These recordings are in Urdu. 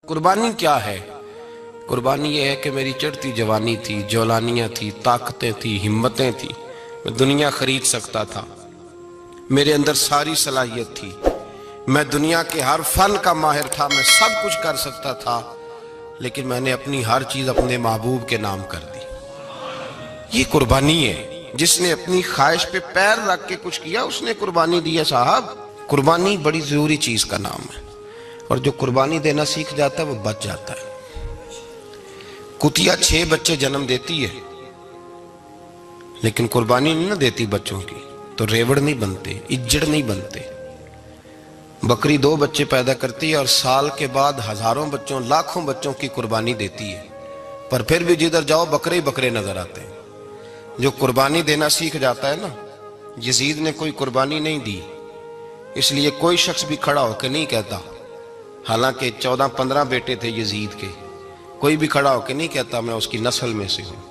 قربانی کیا ہے؟ قربانی یہ ہے کہ میری چڑھتی جوانی تھی، جولانیاں تھی، طاقتیں تھی، ہمتیں تھی، میں دنیا خرید سکتا تھا، میرے اندر ساری صلاحیت تھی، میں دنیا کے ہر فن کا ماہر تھا، میں سب کچھ کر سکتا تھا، لیکن میں نے اپنی ہر چیز اپنے محبوب کے نام کر دی۔ یہ قربانی ہے۔ جس نے اپنی خواہش پہ پیر رکھ کے کچھ کیا اس نے قربانی دی ہے صاحب۔ قربانی بڑی ضروری چیز کا نام ہے، اور جو قربانی دینا سیکھ جاتا ہے وہ بچ جاتا ہے۔ کتیا 6 بچے جنم دیتی ہے لیکن قربانی نہیں نہ دیتی بچوں کی، تو ریوڑ نہیں بنتے، اجڑ نہیں بنتے۔ بکری 2 بچے پیدا کرتی ہے اور سال کے بعد ہزاروں بچوں، لاکھوں بچوں کی قربانی دیتی ہے، پر پھر بھی جدھر جاؤ بکرے ہی بکرے نظر آتے ہیں۔ جو قربانی دینا سیکھ جاتا ہے نا، یزید نے کوئی قربانی نہیں دی، اس لیے کوئی شخص بھی کھڑا ہو کے نہیں کہتا، حالانکہ 14-15 بیٹے تھے یزید کے، کوئی بھی کھڑا ہو کے نہیں کہتا میں اس کی نسل میں سے ہوں۔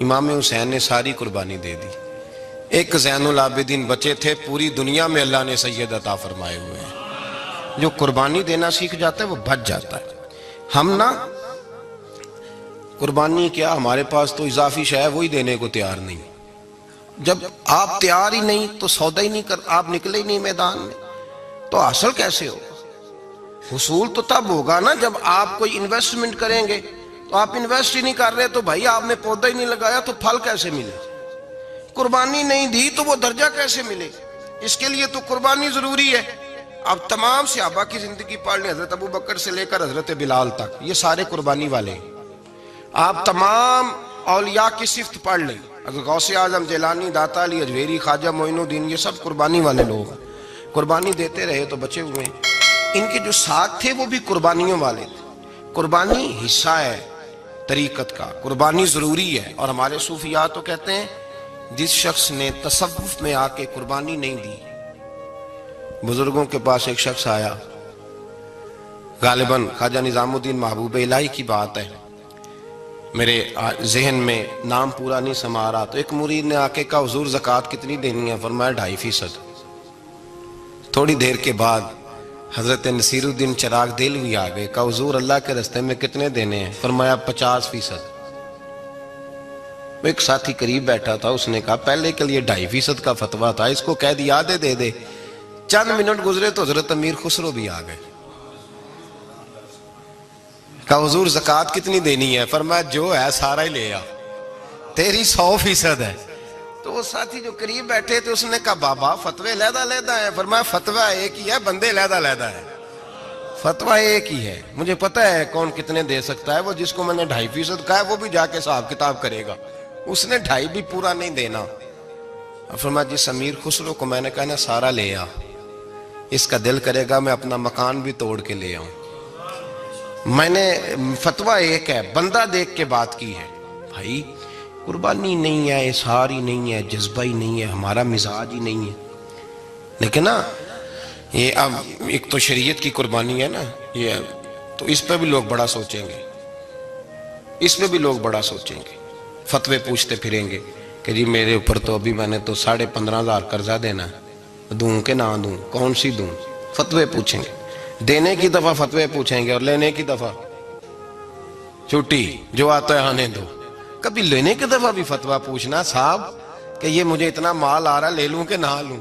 امام حسین نے ساری قربانی دے دی۔ ایک زین العابدین بچے تھے، پوری دنیا میں اللہ نے سید عطا فرمائے ہوئے ہیں۔ جو قربانی دینا سیکھ جاتا ہے وہ بچ جاتا ہے۔ ہم نا قربانی کیا، ہمارے پاس تو اضافی شے ہے وہی دینے کو تیار نہیں۔ جب آپ تیار ہی نہیں تو سودا ہی نہیں کر، آپ نکلے ہی نہیں میدان میں، تو حاصل کیسے ہوگا؟ حصول تو تب ہوگا نا جب آپ کوئی انویسٹمنٹ کریں گے، تو آپ انویسٹ ہی نہیں کر رہے تو بھائی آپ نے پودا ہی نہیں لگایا تو پھل کیسے ملے؟ قربانی نہیں دی تو وہ درجہ کیسے ملے؟ اس کے لیے تو قربانی ضروری ہے۔ اب تمام صحابہ کی زندگی پڑھ لیں، حضرت ابو بکر سے لے کر حضرت بلال تک، یہ سارے قربانی والے ہیں۔ آپ تمام اولیاء کی صفت پڑھ لیں، اگر غوث اعظم، جیلانی، داتا علی اجویری، خواجہ معین الدین، یہ سب قربانی والے لوگ ہیں۔ قربانی دیتے رہے تو بچے ہوئے ہیں۔ ان کے جو ساتھ تھے وہ بھی قربانیوں والے تھے۔ قربانی حصہ ہے طریقت کا، قربانی ضروری ہے، اور ہمارے صوفیاء تو کہتے ہیں جس شخص نے تصوف میں آ کے قربانی نہیں دی۔ بزرگوں کے پاس ایک شخص آیا، غالباً خواجہ نظام الدین محبوب الہی کی بات ہے، میرے ذہن میں نام پورا نہیں سما رہا، تو ایک مرید نے آ کے کہا حضور زکوٰۃ کتنی دینی ہے؟ فرمایا 2.5%۔ تھوڑی دیر کے بعد حضرت نصیر الدین چراغ دہلوی آ گئے، کہا حضور اللہ کے راستے میں کتنے دینے ہیں؟ فرمایا 50%۔ ایک ساتھی قریب بیٹھا تھا، اس نے کہا پہلے کے لیے 2.5% کا فتویٰ تھا، اس کو کہہ دیا آدھے دے دے۔ چند منٹ گزرے تو حضرت امیر خسرو بھی آ گئے، کہا حضور زکوٰۃ کتنی دینی ہے؟ فرمایا جو ہے سارا ہی لے آ، تیری 100% ہے۔ تو وہ ساتھی جو قریب بیٹھے تھے اس نے کہا بابا فتوے علیحدہ علیحدہ ہے۔ فرمایا فتویٰ ایک ہی ہے، بندے علیحدہ علیحدہ ہے۔ فتویٰ ایک ہی ہے، مجھے پتہ ہے کون کتنے دے سکتا ہے، وہ جس کو میں نے 2.5% کہا ہے وہ بھی جا کے حساب کتاب کرے گا، اس نے 2.5 بھی پورا نہیں دینا۔ فرمایا جس امیر خسرو کو میں نے کہا نا سارا لے آ، اس کا دل کرے گا میں اپنا مکان بھی توڑ کے لے آؤں۔ میں نے فتویٰ ایک ہے، بندہ دیکھ کے بات کی ہے۔ بھائی قربانی نہیں ہے، اظہار ہی نہیں ہے، جذبہ ہی نہیں ہے، ہمارا مزاج ہی نہیں ہے۔ لیکن نا یہ اب ایک تو شریعت کی قربانی ہے نا، یہ تو اس پہ بھی لوگ بڑا سوچیں گے، اس پہ بھی لوگ بڑا سوچیں گے، فتوے پوچھتے پھریں گے کہ جی میرے اوپر تو ابھی میں نے تو 15,500 قرضہ دینا ہے، دوں کہ نہ دوں، کون سی دوں؟ فتوے پوچھیں گے، دینے کی دفعہ فتوے پوچھیں گے اور لینے کی دفعہ چھٹی، جو آتا ہے آنے دو۔ کبھی لینے کی دفعہ بھی فتویٰ پوچھنا صاحب کہ یہ مجھے اتنا مال آ رہا لے لوں کہ نہ لوں؟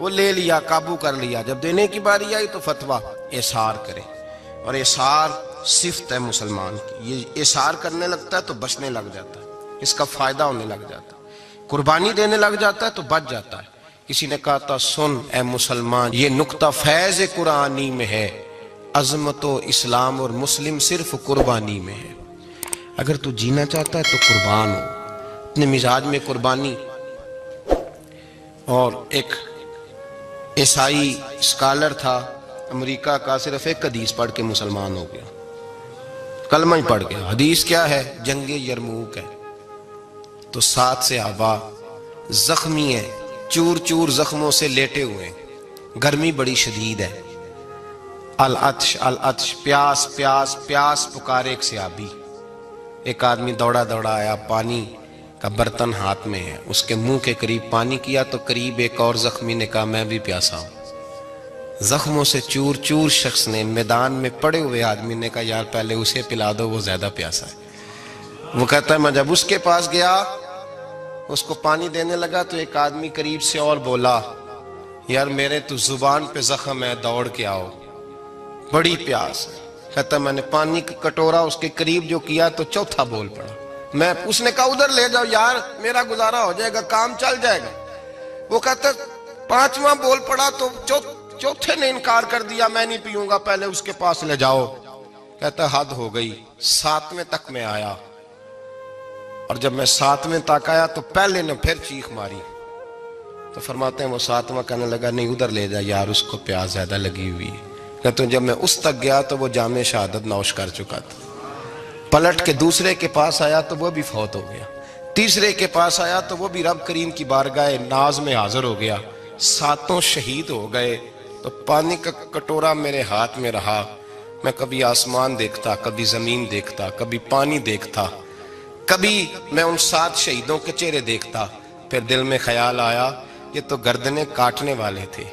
وہ لے لیا، قابو کر لیا، جب دینے کی باری آئی تو فتویٰ احصار کرے، اور احصار صفت ہے مسلمان کی، یہ احصار کرنے لگتا ہے تو بچنے لگ جاتا ہے، اس کا فائدہ ہونے لگ جاتا ہے، قربانی دینے لگ جاتا ہے تو بچ جاتا ہے۔ کسی نے کہا تھا سن اے مسلمان، یہ نکتہ فیض قرآنی میں ہے، عظمت و اسلام اور مسلم صرف قربانی میں ہے۔ اگر تو جینا چاہتا ہے تو قربان ہو، اپنے مزاج میں قربانی۔ اور ایک عیسائی اسکالر تھا امریکہ کا، صرف ایک حدیث پڑھ کے مسلمان ہو گیا، کلمہ ہی پڑھ گیا۔ حدیث کیا ہے؟ جنگ یرموک ہے۔ تو 7 صحابہ زخمی ہیں، چور چور زخموں سے لیٹے ہوئے، گرمی بڑی شدید ہے، العطش العطش، پیاس پیاس پیاس پکارے ایک صحابی۔ ایک آدمی دوڑا دوڑا آیا، پانی کا برتن ہاتھ میں ہے، اس کے منہ کے قریب پانی کیا تو قریب ایک اور زخمی نے کہا میں بھی پیاسا ہوں۔ زخموں سے چور چور شخص نے میدان میں پڑے ہوئے آدمی نے کہا یار پہلے اسے پلا دو، وہ زیادہ پیاسا ہے۔ وہ کہتا ہے میں جب اس کے پاس گیا، اس کو پانی دینے لگا تو ایک آدمی قریب سے اور بولا یار میرے تو زبان پہ زخم ہے، دوڑ کے آؤ، بڑی پیاس ہے۔ کہتا میں نے پانی کا کٹورا اس کے قریب جو کیا تو چوتھا بول پڑا، اس نے کہا ادھر لے جاؤ یار میرا گزارا ہو جائے گا، کام چل جائے گا۔ وہ کہتا پانچواں بول پڑا تو چوتھے نے انکار کر دیا، میں نہیں پیوں گا، پہلے اس کے پاس لے جاؤ۔ کہتا حد ہو گئی، ساتویں تک میں آیا، اور جب میں ساتویں تک آیا تو پہلے نے پھر چیخ ماری۔ تو فرماتے ہیں وہ ساتواں کہنے لگا نہیں ادھر لے جا یار، اس کو پیاس زیادہ لگی ہوئی ہے۔ کہتے ہیں جب میں اس تک گیا تو وہ جام شہادت نوش کر چکا تھا۔ پلٹ کے دوسرے کے پاس آیا تو وہ بھی فوت ہو گیا، تیسرے کے پاس آیا تو وہ بھی رب کریم کی بارگاہ ناز میں حاضر ہو گیا، ساتوں شہید ہو گئے۔ تو پانی کا کٹورا میرے ہاتھ میں رہا، میں کبھی آسمان دیکھتا، کبھی زمین دیکھتا، کبھی پانی دیکھتا، کبھی میں ان 7 شہیدوں کے چہرے دیکھتا۔ پھر دل میں خیال آیا یہ تو گردنیں کاٹنے والے تھے،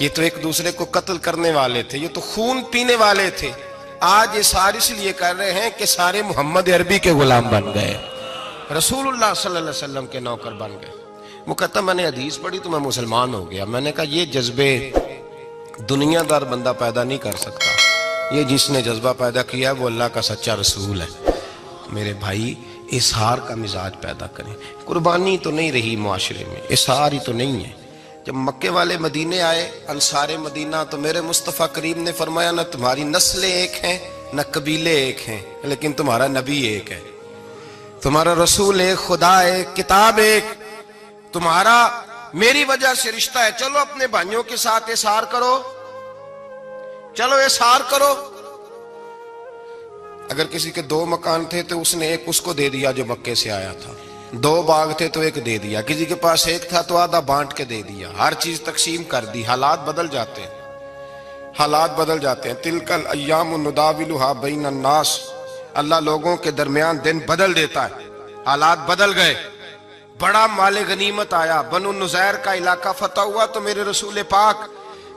یہ تو ایک دوسرے کو قتل کرنے والے تھے، یہ تو خون پینے والے تھے۔ آج یہ سارے اس لیے کر رہے ہیں کہ سارے محمد عربی کے غلام بن گئے، رسول اللہ صلی اللہ علیہ وسلم کے نوکر بن گئے۔ وہ کہتا میں نے حدیث پڑھی تو میں مسلمان ہو گیا۔ میں نے کہا یہ جذبے دنیا دار بندہ پیدا نہیں کر سکتا، یہ جس نے جذبہ پیدا کیا ہے وہ اللہ کا سچا رسول ہے۔ میرے بھائی اظہار کا مزاج پیدا کریں۔ قربانی تو نہیں رہی معاشرے میں، اظہار ہی تو نہیں ہے۔ جب مکے والے مدینے آئے انصار مدینہ تو میرے مصطفیٰ کریم نے فرمایا نہ تمہاری نسلیں ایک ہیں نہ قبیلے ایک ہیں، لیکن تمہارا نبی ایک ہے، تمہارا رسول ایک، خدا ایک، کتاب ایک، تمہارا میری وجہ سے رشتہ ہے۔ چلو اپنے بھائیوں کے ساتھ اظہار کرو، چلو اظہار کرو۔ اگر کسی کے 2 مکان تھے تو اس نے ایک اس کو دے دیا جو مکے سے آیا تھا، 2 باغ تھے تو ایک دے دیا، کسی کے پاس ایک تھا تو آدھا بانٹ کے دے دیا، ہر چیز تقسیم کر دی۔ حالات بدل جاتے ہیں، حالات بدل جاتے ہیں۔ تلک الایام نداولها بین الناس، اللہ لوگوں کے درمیان دن بدل دیتا ہے، حالات بدل گئے۔ بڑا مال غنیمت آیا، بنو نزیر کا علاقہ فتح ہوا تو میرے رسول پاک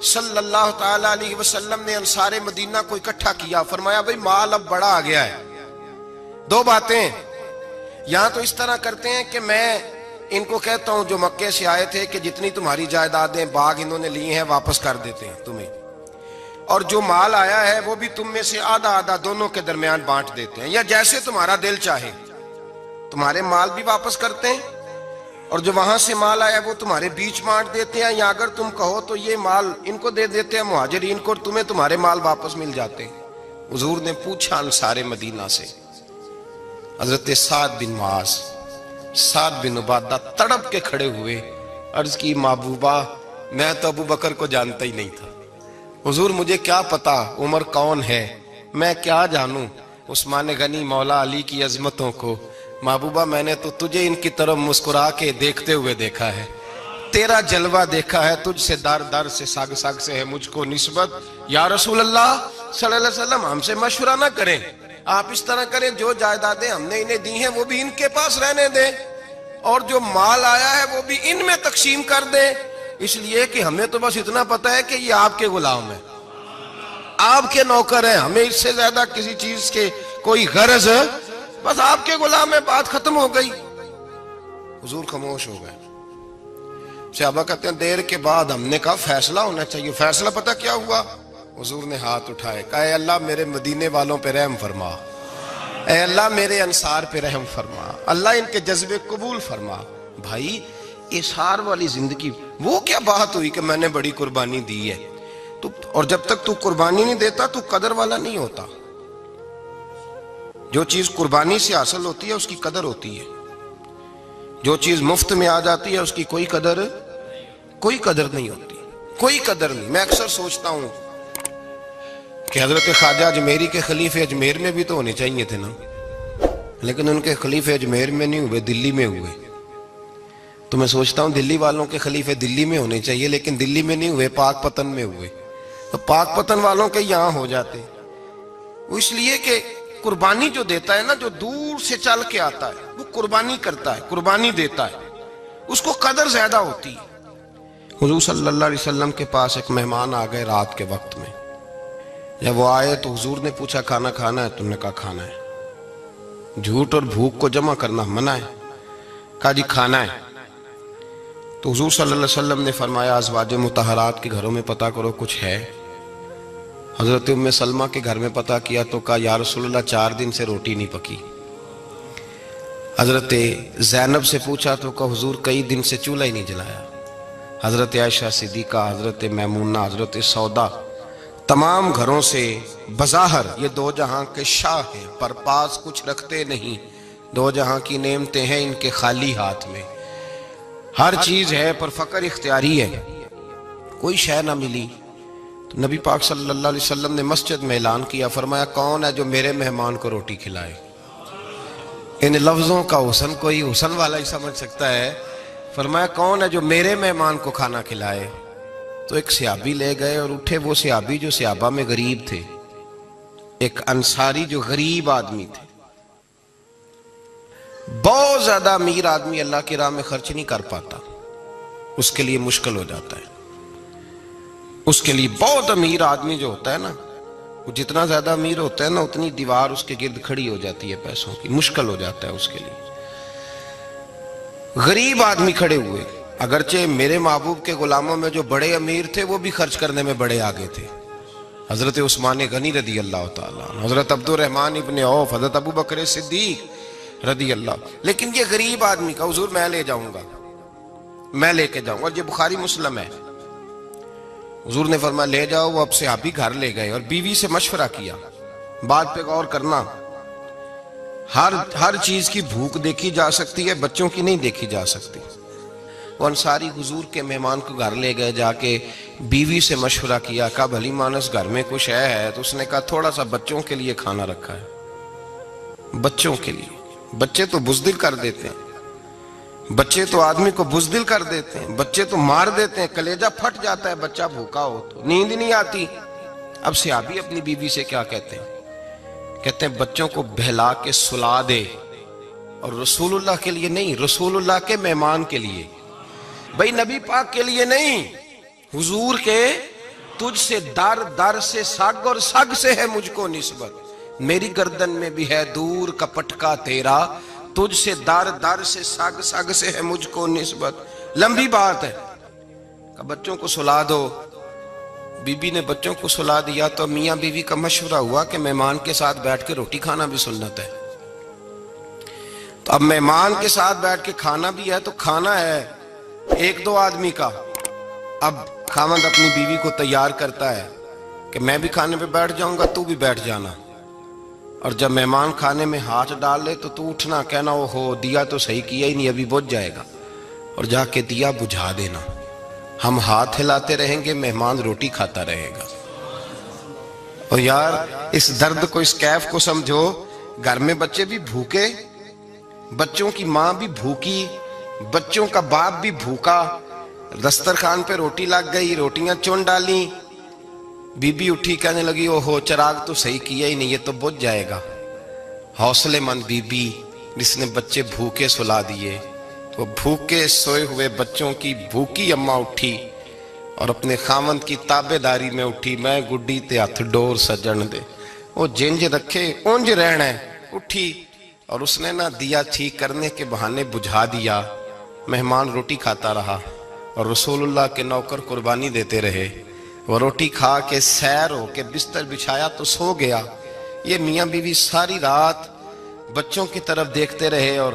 صلی اللہ تعالی علیہ وسلم نے انصار مدینہ کو اکٹھا کیا، فرمایا بھئی مال اب بڑا آ گیا ہے۔ 2 باتیں، یہاں تو اس طرح کرتے ہیں کہ میں ان کو کہتا ہوں جو مکے سے آئے تھے کہ جتنی تمہاری جائیدادیں باغ انہوں نے لیے ہیں واپس کر دیتے ہیں تمہیں، اور جو مال آیا ہے وہ بھی تم میں سے آدھا آدھا دونوں کے درمیان بانٹ دیتے ہیں، یا جیسے تمہارا دل چاہے، تمہارے مال بھی واپس کرتے ہیں اور جو وہاں سے مال آیا وہ تمہارے بیچ بانٹ دیتے ہیں، یا اگر تم کہو تو یہ مال ان کو دے دیتے ہیں مہاجرین کو، تمہیں تمہارے مال واپس مل جاتے ہیں۔ حضور نے پوچھا انصار مدینہ سے، حضرت سعد بن معاذ، سعد بن عبادہ تڑپ کے کھڑے ہوئے، عرض کی محبوبہ میں تو ابو بکر کو جانتا ہی نہیں تھا، حضور مجھے کیا پتا عمر کون ہے، میں کیا جانوں عثمان غنی مولا علی کی عظمتوں کو، محبوبہ میں نے تو تجھے ان کی طرف مسکرا کے دیکھتے ہوئے دیکھا ہے، تیرا جلوہ دیکھا ہے، تجھ سے در در سے سگ سگ سے ہے مجھ کو نسبت، یا رسول اللہ صلی اللہ علیہ وسلم ہم سے مشورہ نہ کریں، آپ اس طرح کریں جو جائیدادیں ہم نے انہیں دی ہیں وہ بھی ان کے پاس رہنے دیں، اور جو مال آیا ہے وہ بھی ان میں تقسیم کر دیں، اس لیے کہ ہمیں تو بس اتنا پتا ہے کہ یہ آپ کے غلام ہیں، آپ کے نوکر ہیں، ہمیں اس سے زیادہ کسی چیز کے کوئی غرض، بس آپ کے غلام ہے، بات ختم ہو گئی۔ حضور خاموش ہو گئے۔ صحابہ کہتے ہیں دیر کے بعد ہم نے کہا فیصلہ ہونا چاہیے، فیصلہ پتہ کیا ہوا؟ حضور نے ہاتھ اٹھائے، کہا اے اللہ میرے مدینے والوں پہ رحم فرما، اے اللہ میرے انصار پہ رحم فرما، اللہ ان کے جذبے قبول فرما۔ بھائی اظہار والی زندگی، وہ کیا بات ہوئی کہ میں نے بڑی قربانی دی ہے، اور جب تک تو قربانی نہیں دیتا تو قدر والا نہیں ہوتا۔ جو چیز قربانی سے حاصل ہوتی ہے اس کی قدر ہوتی ہے، جو چیز مفت میں آ جاتی ہے اس کی کوئی قدر نہیں ہوتی، کوئی قدر نہیں۔ میں اکثر سوچتا ہوں کہ حضرت خواجہ اجمیری کے خلیفے اجمیر میں بھی تو ہونے چاہیے تھے نا، لیکن ان کے خلیفے اجمیر میں نہیں ہوئے، دلی میں ہوئے۔ تو میں سوچتا ہوں دلی والوں کے خلیفے دلی میں ہونے چاہیے، لیکن دلی میں نہیں ہوئے، پاک پتن میں ہوئے، تو پاک پتن والوں کے یہاں ہو جاتے۔ وہ اس لیے کہ قربانی جو دیتا ہے نا، جو دور سے چل کے آتا ہے وہ قربانی کرتا ہے، قربانی دیتا ہے، اس کو قدر زیادہ ہوتی ہے۔ حضور صلی اللہ علیہ وسلم کے پاس ایک مہمان آ گئے رات کے وقت میں. جب وہ آئے تو حضور نے پوچھا کھانا کھانا ہے؟ تم نے کہا کھانا ہے. جھوٹ اور بھوک کو جمع کرنا منع ہے. کہا جی کھانا ہے. تو حضور صلی اللہ علیہ وسلم نے فرمایا ازواج مطہرات کے گھروں میں پتہ کرو کچھ ہے. حضرت ام سلمہ کے گھر میں پتہ کیا تو کہا یا رسول اللہ 4 دن سے روٹی نہیں پکی. حضرت زینب سے پوچھا تو کہا حضور کئی دن سے چولہا ہی نہیں جلایا. حضرت عائشہ صدیقہ، حضرت میمونہ، حضرت سودا، تمام گھروں سے بظاہر یہ 2 جہاں کے شاہ ہیں، پر پاس کچھ رکھتے نہیں. 2 جہاں کی نعمتیں ہیں ان کے خالی ہاتھ میں. ہر چیز ہے پر فقر اختیاری ہے. کوئی شے نہ ملی تو نبی پاک صلی اللہ علیہ وسلم نے مسجد میں اعلان کیا، فرمایا کون ہے جو میرے مہمان کو روٹی کھلائے. ان لفظوں کا حسن کوئی حسن والا ہی سمجھ سکتا ہے. فرمایا کون ہے جو میرے مہمان کو کھانا کھلائے. تو ایک صحابی لے گئے اور اٹھے وہ صحابی جو صحابہ میں غریب تھے، ایک انصاری جو غریب آدمی تھے. بہت زیادہ امیر آدمی اللہ کی راہ میں خرچ نہیں کر پاتا، اس کے لیے مشکل ہو جاتا ہے. اس کے لیے بہت امیر آدمی جو ہوتا ہے نا، وہ جتنا زیادہ امیر ہوتا ہے نا اتنی دیوار اس کے گرد کھڑی ہو جاتی ہے پیسوں کی، مشکل ہو جاتا ہے اس کے لیے. غریب آدمی کھڑے ہوئے. اگرچہ میرے محبوب کے غلاموں میں جو بڑے امیر تھے وہ بھی خرچ کرنے میں بڑے آگے تھے. حضرت عثمان غنی رضی اللہ تعالیٰ عنہ، حضرت عبد الرحمن ابن عوف، حضرت ابو بکر صدیق رضی اللہ. لیکن یہ غریب آدمی کا حضور میں لے جاؤں گا، میں لے کے جاؤں گا. اور یہ بخاری مسلم ہے. حضور نے فرمایا لے جاؤ. وہ اب صحابی گھر لے گئے اور بیوی سے مشورہ کیا. بات پہ غور کرنا، ہر چیز کی بھوک دیکھی جا سکتی ہے، بچوں کی نہیں دیکھی جا سکتی. وہ انصاری حضور کے مہمان کو گھر لے گئے، جا کے بیوی سے مشورہ کیا. کہا بھلی مانس گھر میں کچھ ہے؟ تو اس نے کہا تھوڑا سا بچوں کے لیے کھانا رکھا ہے. بچوں کے لیے. بچے تو بزدل کر دیتے ہیں، بچے تو آدمی کو بزدل کر دیتے ہیں، بچے تو مار دیتے ہیں، کلیجہ پھٹ جاتا ہے بچہ بھوکا ہو تو، نیند نہیں آتی. اب صحابی اپنی بیوی سے کیا کہتے ہیں؟ کہتے ہیں بچوں کو بہلا کے سلا دے. اور رسول اللہ کے لیے نہیں، رسول اللہ کے مہمان کے لیے. بھئی نبی پاک کے لیے نہیں، حضور کے. تجھ سے در در سے سگ اور سگ سے ہے مجھ کو نسبت. میری گردن میں بھی ہے دور کا پٹکا تیرا، تجھ سے در در سے سگ سگ سے ہے مجھ کو نسبت. لمبی بات ہے. کہ بچوں کو سلا دو. بی بی نے بچوں کو سلا دیا تو میاں بیوی کا مشورہ ہوا کہ مہمان کے ساتھ بیٹھ کے روٹی کھانا بھی سنت ہے. تو اب مہمان کے ساتھ بیٹھ کے کھانا بھی ہے تو کھانا ہے 1-2 آدمی کا. اب خاوند اپنی بیوی کو تیار کرتا ہے کہ میں بھی کھانے پہ بیٹھ جاؤں گا، تو بھی بیٹھ جانا. اور جب مہمان کھانے میں ہاتھ ڈال لے تو اٹھنا، کہنا وہ ہو دیا تو صحیح کیا ہی نہیں، ابھی بجھ جائے گا. اور جا کے دیا بجھا دینا. ہم ہاتھ ہلاتے رہیں گے، مہمان روٹی کھاتا رہے گا. اور یار اس درد کو، اس کیف کو سمجھو. گھر میں بچے بھی بھوکے، بچوں کی ماں بھی بھوکی، بچوں کا باپ بھی بھوکا. دسترخوان پہ روٹی لگ گئی، روٹیاں چون ڈالی. بی بی اٹھی کہنے لگی او ہو چراغ تو صحیح کیا ہی نہیں، یہ تو بجھ جائے گا. حوصلے مند بی بی جس نے بچے بھوکے سلا دیے. وہ بھوکے سوئے ہوئے بچوں کی بھوکی اماں اٹھی اور اپنے خاوند کی تابع داری میں اٹھی. میں گڈی تے ہتھ ڈور سجن دے، وہ جنج رکھے اونج رہنا ہے. اٹھی اور اس نے نہ دیا ٹھیک کرنے کے بہانے بجھا دیا. مہمان روٹی کھاتا رہا اور رسول اللہ کے نوکر قربانی دیتے رہے. وہ روٹی کھا کے سیر ہو کے بستر بچھایا تو سو گیا. یہ میاں بیوی ساری رات بچوں کی طرف دیکھتے رہے اور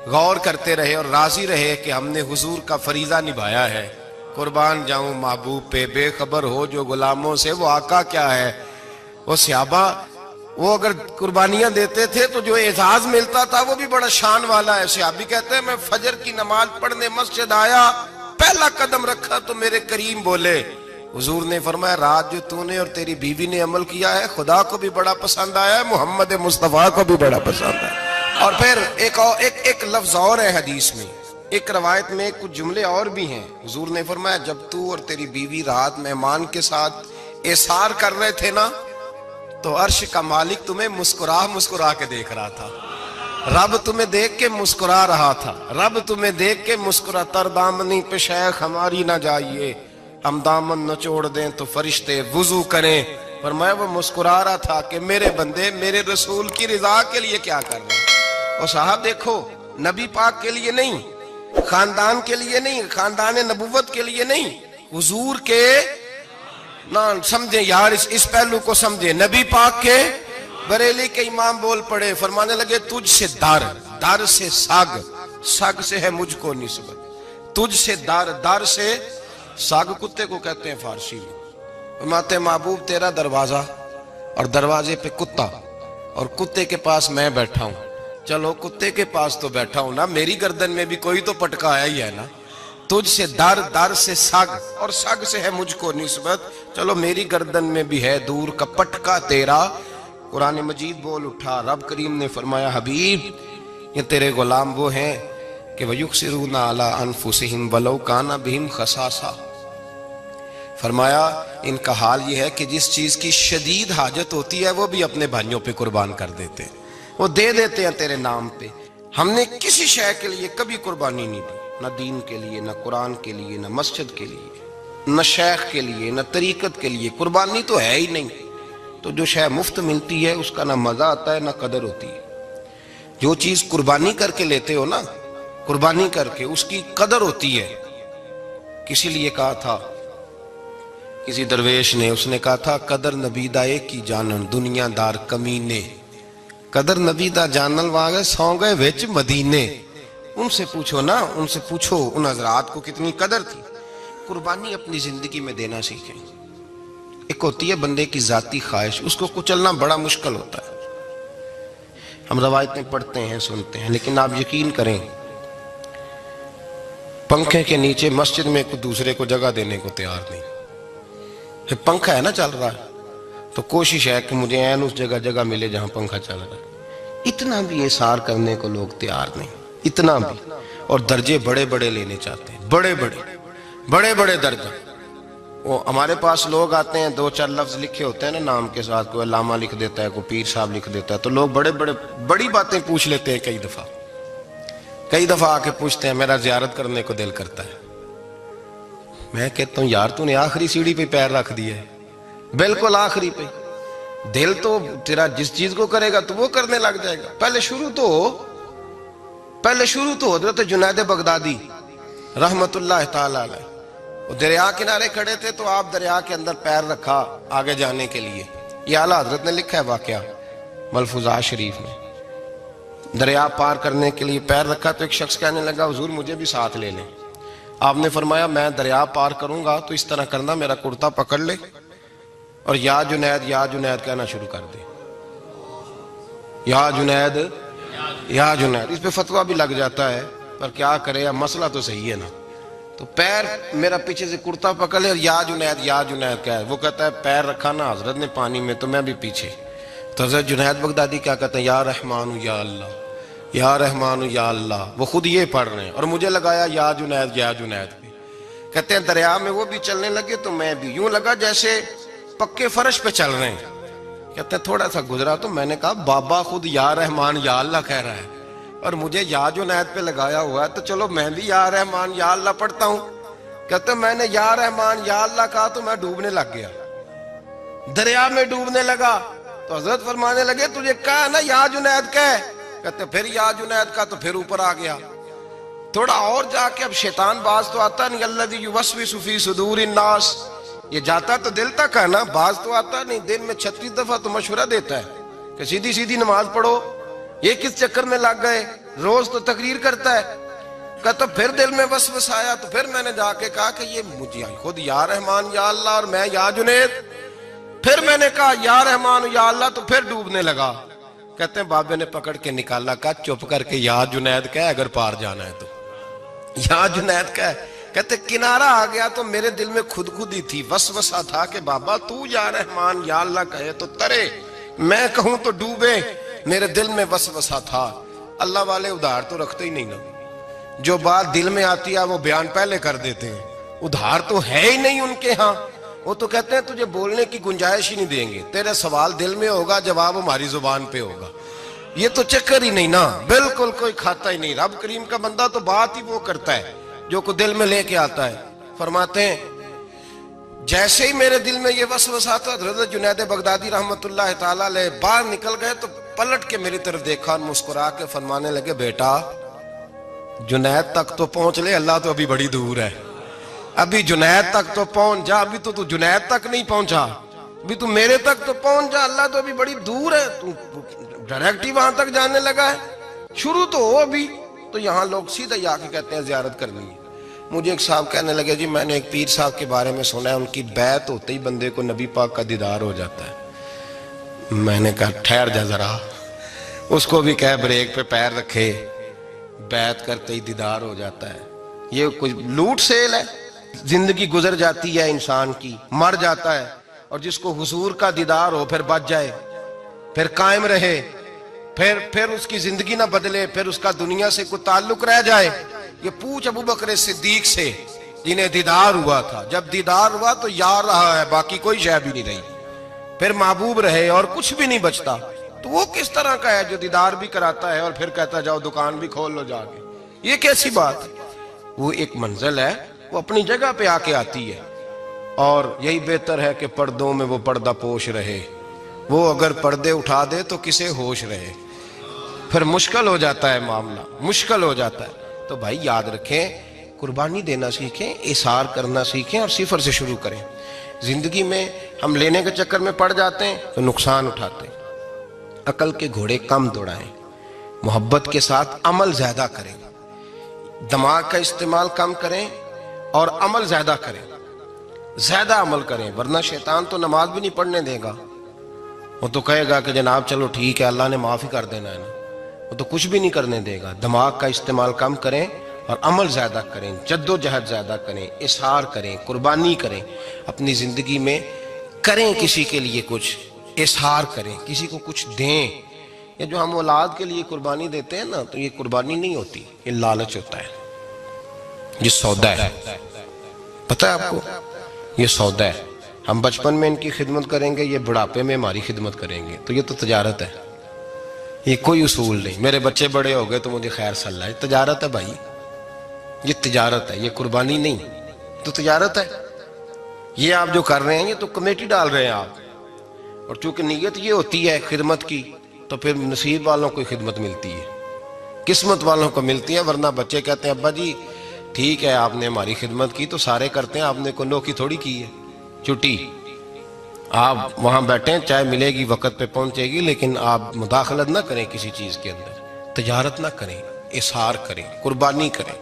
غور کرتے رہے اور راضی رہے کہ ہم نے حضور کا فریضہ نبھایا ہے. قربان جاؤں محبوب پہ، بے خبر ہو جو غلاموں سے وہ آقا کیا ہے. وہ صحابہ وہ اگر قربانیاں دیتے تھے تو جو اعزاز ملتا تھا وہ بھی بڑا شان والا ہے. صحابی کہتے ہیں میں فجر کی نماز پڑھنے مسجد آیا، پہلا قدم رکھا تو میرے کریم بولے. حضور نے فرمایا رات جو تو نے اور تیری بیوی نے عمل کیا ہے خدا کو بھی بڑا پسند آیا ہے، محمد مصطفیٰ کو بھی بڑا پسند ہے. اور پھر ایک لفظ اور ہے حدیث میں، ایک روایت میں کچھ جملے اور بھی ہیں. حضور نے فرمایا جب تو اور تیری بیوی رات مہمان کے ساتھ ایثار کر رہے تھے نا تو عرش کا مالک تمہیں مسکرا مسکرا کے دیکھ رہا تھا. رب تمہیں دیکھ کے مسکرا رہا تھا، رب تمہیں دیکھ کے مسکرا، تر دامنی پہ شیخ ہماری نہ جائیے، ہم دامن نچوڑ دیں تو فرشتے وضو کریں۔ فرمایا وہ مسکرا رہا تھا کہ میرے بندے میرے رسول کی رضا کے لیے کیا کر رہے ہیں۔ اور صاحب دیکھو، نبی پاک کے لیے نہیں، خاندان کے لیے نہیں، خاندان نبوت کے لیے نہیں، حضور کے نہ سمجھیں یار، اس پہلو کو سمجھیں، نبی پاک کے بریلی کے امام بول پڑے، فرمانے لگے تجھ سے در، در سے سگ، سگ سے ہے مجھ کو نسبت، تجھ سے در، در سے سگ کتے کو کہتے ہیں فارسی میں۔ فرماتے محبوب تیرا دروازہ اور دروازے پہ کتا اور کتے کے پاس میں بیٹھا ہوں، چلو کتے کے پاس تو بیٹھا ہوں نا، میری گردن میں بھی کوئی تو پٹکا آیا ہی ہے نا، تجھ سے در، در سے سگ اور سگ سے ہے مجھ کو نسبت، چلو میری گردن میں بھی ہے دور کا پٹکا تیرا۔ قرآن مجید بول اٹھا، رب کریم نے فرمایا حبیب یہ تیرے غلام وہ ہیں کہ وَيُقْصِرُونَ عَلَىٰ أَنفُسِهِمْ وَلَوْ كَانَ بِهِمْ خَصَاصَةٌ، فرمایا ان کا حال یہ ہے کہ جس چیز کی شدید حاجت ہوتی ہے وہ بھی اپنے بھائیوں پہ قربان کر دیتے ہیں، وہ دے دیتے ہیں تیرے نام پہ۔ ہم نے کسی شے کے لیے کبھی قربانی نہیں دی، نہ دین کے لیے، نہ قرآن کے لیے، نہ مسجد کے لیے، نہ شیخ کے لیے، نہ طریقت کے لیے، قربانی تو ہے ہی نہیں۔ تو جو شے مفت ملتی ہے اس کا نہ مزہ آتا ہے نہ قدر ہوتی ہے، جو چیز قربانی کر کے لیتے ہو نا، قربانی کر کے اس کی قدر ہوتی ہے۔ کسی لیے کہا تھا کسی درویش نے، اس نے کہا تھا قدر نبی دا ایک کی جانن دنیا دار کمینے، قدر نبی دا جانن واگے سو گئے وچ مدینے۔ ان سے پوچھو نا، ان سے پوچھو ان حضرات کو کتنی قدر تھی۔ قربانی اپنی زندگی میں دینا سیکھیں۔ ایک ہوتی ہے بندے کی ذاتی خواہش، اس کو کچلنا بڑا مشکل ہوتا ہے۔ ہم روایتیں پڑھتے ہیں سنتے ہیں، لیکن آپ یقین کریں پنکھے کے نیچے مسجد میں ایک دوسرے کو جگہ دینے کو تیار نہیں۔ پنکھا ہے نا چل رہا ہے تو کوشش ہے کہ مجھے این اس جگہ جگہ ملے جہاں پنکھا چل رہا ہے، اتنا بھی احسار کرنے کو لوگ تیار نہیں، اتنا بھی۔ اور درجے بڑے بڑے لینے چاہتے ہیں، بڑے بڑے درجہ۔ وہ ہمارے پاس لوگ آتے ہیں، دو چار لفظ لکھے ہوتے ہیں نا نام کے ساتھ، کوئی علامہ لکھ دیتا ہے، کوئی پیر صاحب لکھ دیتا ہے، تو لوگ بڑی باتیں پوچھ لیتے ہیں۔ کئی دفعہ آ کے پوچھتے ہیں میرا زیارت کرنے کو دل کرتا ہے۔ میں کہتا ہوں یار تو نے آخری سیڑھی پہ پیر رکھ دیا ہے، بالکل آخری پہ۔ دل تو تیرا جس چیز کو کرے گا تو وہ کرنے لگ جائے گا۔ پہلے شروع تو حضرت جنید بغدادی رحمت اللہ تعالی علیہ، وہ دریا کنارے کھڑے تھے تو آپ دریا کے اندر پیر رکھا آگے جانے کے لیے۔ یہ اعلیٰ حضرت نے لکھا ہے واقعہ ملفوظات شریف میں۔ دریا پار کرنے کے لیے پیر رکھا تو ایک شخص کہنے لگا حضور مجھے بھی ساتھ لے لیں۔ آپ نے فرمایا میں دریا پار کروں گا تو اس طرح کرنا، میرا کرتا پکڑ لے اور یا جنید یا جنید کہنا شروع کر دے، یا جنید یا جنید۔ اس پہ فتویٰ بھی لگ جاتا ہے پر کیا کرے، مسئلہ تو صحیح ہے نا۔ تو پیر میرا پیچھے سے کرتا پکڑ لے اور یا جنید کہا ہے۔ وہ کہتا ہے پیر رکھا نا حضرت نے پانی میں تو میں بھی پیچھے۔ تو حضرت جنید بغدادی کیا کہتے ہیں یا رحمان یا اللہ، یا رحمان یا اللہ، وہ خود یہ پڑھ رہے ہیں اور مجھے لگایا یا جنید پہ۔ کہتے ہیں دریا میں وہ بھی چلنے لگے تو میں بھی، یوں لگا جیسے پکے فرش پہ چل رہے ہیں۔ کہتے ہیں تھوڑا سا گزرا تو میں نے کہا بابا خود یا رحمان یا اللہ کہہ رہا ہے اور مجھے یا جنید پہ لگایا ہوا ہے، تو چلو میں بھی یا رحمان یا اللہ پڑھتا ہوں۔ کہتے ہیں میں نے یا رحمان یا اللہ کہا تو میں ڈوبنے لگ گیا، دریا میں ڈوبنے لگا۔ تو حضرت فرمانے لگے تجھے کہا نا یا جنید کہہ، کہتے پھر یا جنید کا تو پھر اوپر آ گیا۔ تھوڑا اور جا کے اب شیطان باز تو آتا نہیں، الذی یوسوس فی صدور الناس، یہ جاتا تو دل تک ہے نا، باز تو آتا نہیں، دن میں 36 دفعہ تو مشورہ دیتا ہے کہ سیدھی نماز پڑھو، یہ کس چکر میں لگ گئے، روز تو تقریر کرتا ہے۔ کہتا پھر دل میں وسوسہ آیا تو پھر میں نے جا کے کہا کہ یہ مجھے خود یا رحمان یا اللہ اور میں یا جنید، پھر میں نے کہا یا رحمان یا اللہ تو پھر ڈوبنے لگا۔ کہتے ہیں بابے نے پکڑ کے نکالا، کہا چپ کر کے یا جنید کہہ اگر پار جانا ہے تو یا جنید کہہ۔ کہتے کنارہ آ گیا تو میرے دل میں خود ہی تھی، وسوسہ تھا کہ بابا تو یا رحمان یا اللہ کہے تو ترے، میں کہوں تو ڈوبے، میرے دل میں وسوسہ تھا۔ اللہ والے ادھار تو رکھتے ہی نہیں نا، جو بات دل میں آتی ہے وہ بیان پہلے کر دیتے ہیں، ادھار تو ہے ہی نہیں ان کے ہاں۔ وہ تو کہتے ہیں تجھے بولنے کی گنجائش ہی نہیں دیں گے، تیرے سوال دل میں ہوگا، جواب ہماری زبان پہ ہوگا۔ یہ تو چکر ہی نہیں نا، بالکل کوئی کھاتا ہی نہیں. رب کریم کا بندہ تو بات ہی وہ کرتا ہے جو کو دل میں لے کے آتا ہے. فرماتے ہیں جیسے ہی میرے دل میں یہ وسوسہ تھا، حضرت جنید بغدادی رحمت اللہ تعالی علیہ باہر نکل گئے تو پلٹ کے میری طرف دیکھا اور مسکرا کے فرمانے لگے بیٹا جنید تک تو پہنچ لے، اللہ تو ابھی بڑی دور ہے. ابھی جنید تک تو پہنچ جا، ابھی تو جنید تک نہیں پہنچا، ابھی تو میرے تک تو پہنچ جا، اللہ تو ابھی بڑی دور ہے، تو ڈائریکٹ ہی وہاں تک جانے لگا ہے، شروع تو ہو ابھی. تو یہاں لوگ سیدھا ہی آ کے کہتے ہیں زیارت کرنی ہے. مجھے ایک صاحب کہنے لگے جی میں نے ایک پیر صاحب کے بارے میں سنا ہے ان کی بیعت ہوتے ہی بندے کو نبی پاک کا دیدار ہو جاتا ہے. میں نے کہا ٹھہر جا ذرا، اس کو بھی کہہ بریک پہ پیر رکھے، بیعت کرتے ہی دیدار ہو جاتا ہے. یہ کوئی لوٹ سیل ہے؟ زندگی گزر جاتی ہے انسان کی، مر جاتا ہے، اور جس کو حضور کا دیدار ہو پھر بچ جائے، پھر قائم رہے، پھر اس کی زندگی نہ بدلے، پھر اس کا دنیا سے کوئی تعلق رہ جائے. یہ پوچھ ابو بکر صدیق سے جنہیں دیدار ہوا تھا، جب دیدار ہوا تو یار رہا ہے، باقی کوئی شے بھی نہیں رہی، پھر محبوب رہے اور کچھ بھی نہیں بچتا. تو وہ کس طرح کا ہے جو دیدار بھی کراتا ہے اور پھر کہتا جاؤ دکان بھی کھول لو جا کے؟ یہ کیسی بات ہے؟ وہ ایک منزل ہے، وہ اپنی جگہ پہ آ کے آتی ہے، اور یہی بہتر ہے کہ پردوں میں وہ پردہ پوش رہے. وہ اگر پردے اٹھا دے تو کسے ہوش رہے، پھر مشکل ہو جاتا ہے معاملہ، مشکل ہو جاتا ہے. تو بھائی یاد رکھیں، قربانی دینا سیکھیں، اثار کرنا سیکھیں اور صفر سے شروع کریں. زندگی میں ہم لینے کے چکر میں پڑ جاتے ہیں تو نقصان اٹھاتے ہیں. عقل کے گھوڑے کم دوڑائیں، محبت کے ساتھ عمل زیادہ کریں، دماغ کا استعمال کم کریں اور عمل زیادہ کریں، زیادہ عمل کریں، ورنہ شیطان تو نماز بھی نہیں پڑھنے دے گا. وہ تو کہے گا کہ جناب چلو ٹھیک ہے اللہ نے معاف ہی کر دینا ہے نا، وہ تو کچھ بھی نہیں کرنے دے گا. دماغ کا استعمال کم کریں اور عمل زیادہ کریں، جد و جہد زیادہ کریں، اظہار کریں، قربانی کریں. اپنی زندگی میں کریں کسی کے لیے کچھ، اظہار کریں، کسی کو کچھ دیں. یہ جو ہم اولاد کے لیے قربانی دیتے ہیں نا، تو یہ قربانی نہیں ہوتی، یہ لالچ ہوتا ہے، یہ سودا ہے. پتہ ہے آپ کو یہ سودا ہے. ہم بچپن میں ان کی خدمت کریں گے، یہ بڑھاپے میں ہماری خدمت کریں گے، تو یہ تو تجارت ہے، یہ کوئی اصول نہیں. میرے بچے بڑے ہو گئے تو مجھے خیر صلی اللہ، یہ تجارت ہے بھائی، یہ تجارت ہے، یہ قربانی نہیں، تو تجارت ہے. یہ آپ جو کر رہے ہیں یہ تو کمیٹی ڈال رہے ہیں آپ، اور چونکہ نیت یہ ہوتی ہے خدمت کی تو پھر نصیب والوں کو خدمت ملتی ہے، قسمت والوں کو ملتی ہے. ورنہ بچے کہتے ہیں ابا جی ٹھیک ہے آپ نے ہماری خدمت کی تو سارے کرتے ہیں، آپ نے کو نوکی تھوڑی کی ہے، چھٹی آپ وہاں بیٹھیں، چائے ملے گی وقت پہ پہنچے گی، لیکن آپ مداخلت نہ کریں کسی چیز کے اندر، تجارت نہ کریں، اظہار کریں، قربانی کریں.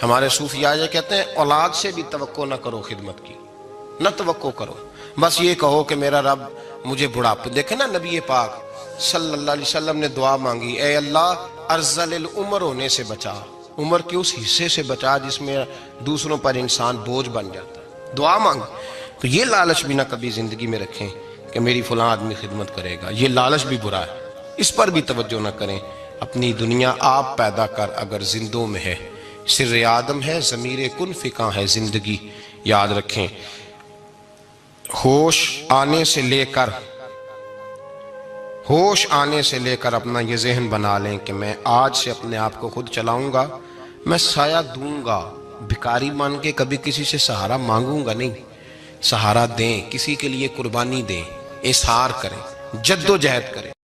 ہمارے صوفیاء یہ کہتے ہیں اولاد سے بھی توقع نہ کرو خدمت کی، نہ توقع کرو، بس یہ کہو کہ میرا رب مجھے بڑھاپے. دیکھیں نا نبی پاک صلی اللہ علیہ وسلم نے دعا مانگی، اے اللہ ارذل العمر ہونے سے بچا، عمر کے اس حصے سے بچا جس میں دوسروں پر انسان بوجھ بن جاتا ہے. دعا مانگ. تو یہ لالچ بھی نہ کبھی زندگی میں رکھیں کہ میری فلاں آدمی خدمت کرے گا، یہ لالچ بھی برا ہے، اس پر بھی توجہ نہ کریں. اپنی دنیا آپ پیدا کر اگر زندوں میں ہے، سر آدم ہے، ضمیر کن فکاں ہے زندگی. یاد رکھیں ہوش آنے سے لے کر اپنا یہ ذہن بنا لیں کہ میں آج سے اپنے آپ کو خود چلاؤں گا، میں سایہ دوں گا، بھکاری مان کے کبھی کسی سے سہارا مانگوں گا نہیں. سہارا دیں، کسی کے لیے قربانی دیں، اظہار کریں، جد و جہد کریں.